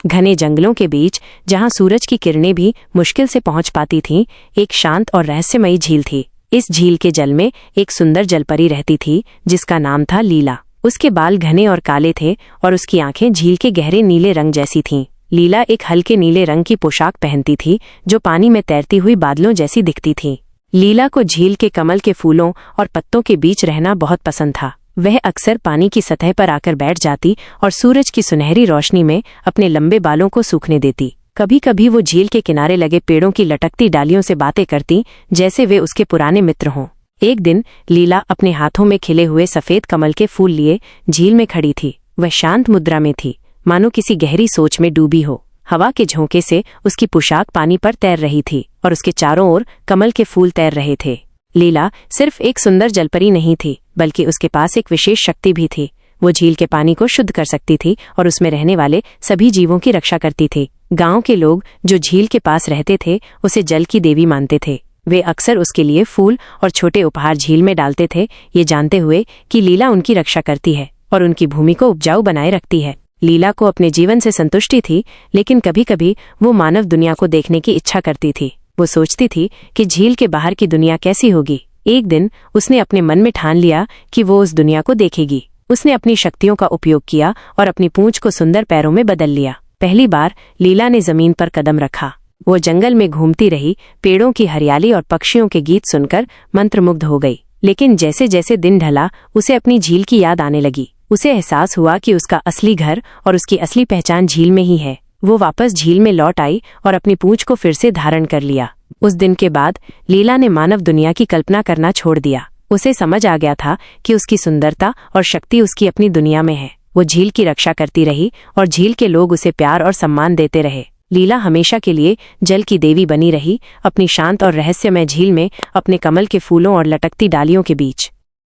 घने जंगलों के बीच, जहां सूरज की किरणें भी मुश्किल से पहुंच पाती थीं, एक शांत और रहस्यमयी झील थी। इस झील के जल में एक सुंदर जलपरी रहती थी जिसका नाम था लीला। उसके बाल घने और काले थे और उसकी आंखें झील के गहरे नीले रंग जैसी थीं। लीला एक हल्के नीले रंग की पोशाक पहनती थी जो पानी में तैरती हुई बादलों जैसी दिखती थी। लीला को झील के कमल के फूलों और पत्तों के बीच रहना बहुत पसंद था। वह अक्सर पानी की सतह पर आकर बैठ जाती और सूरज की सुनहरी रोशनी में अपने लंबे बालों को सूखने देती। कभी कभी वो झील के किनारे लगे पेड़ों की लटकती डालियों से बातें करती, जैसे वे उसके पुराने मित्र हों। एक दिन लीला अपने हाथों में खिले हुए सफेद कमल के फूल लिए झील में खड़ी थी। वह शांत मुद्रा में थी, मानो किसी गहरी सोच में डूबी हो। हवा के झोंके से उसकी पोशाक पानी पर तैर रही थी और उसके चारों ओर कमल के फूल तैर रहे थे। लीला सिर्फ एक सुंदर जलपरी नहीं थी, बल्कि उसके पास एक विशेष शक्ति भी थी। वो झील के पानी को शुद्ध कर सकती थी और उसमें रहने वाले सभी जीवों की रक्षा करती थी। गांव के लोग जो झील के पास रहते थे उसे जल की देवी मानते थे। वे अक्सर उसके लिए फूल और छोटे उपहार झील में डालते थे, ये जानते हुए कि लीला उनकी रक्षा करती है और उनकी भूमि को उपजाऊ बनाए रखती है। लीला को अपने जीवन से संतुष्टि थी, लेकिन कभी कभी वो मानव दुनिया को देखने की इच्छा करती थी। वो सोचती थी कि झील के बाहर की दुनिया कैसी होगी। एक दिन उसने अपने मन में ठान लिया कि वो उस दुनिया को देखेगी। उसने अपनी शक्तियों का उपयोग किया और अपनी पूंछ को सुंदर पैरों में बदल लिया। पहली बार लीला ने जमीन पर कदम रखा। वो जंगल में घूमती रही, पेड़ों की हरियाली और पक्षियों के गीत सुनकर मंत्रमुग्ध हो गई। लेकिन जैसे जैसे दिन ढला, उसे अपनी झील की याद आने लगी। उसे एहसास हुआ कि उसका असली घर और उसकी असली पहचान झील में ही है। वो वापस झील में लौट आई और अपनी पूंछ को फिर से धारण कर लिया। उस दिन के बाद लीला ने मानव दुनिया की कल्पना करना छोड़ दिया। उसे समझ आ गया था कि उसकी सुंदरता और शक्ति उसकी अपनी दुनिया में है। वो झील की रक्षा करती रही और झील के लोग उसे प्यार और सम्मान देते रहे। लीला हमेशा के लिए जल की देवी बनी रही, अपनी शांत और रहस्यमय झील में, अपने कमल के फूलों और लटकती डालियों के बीच।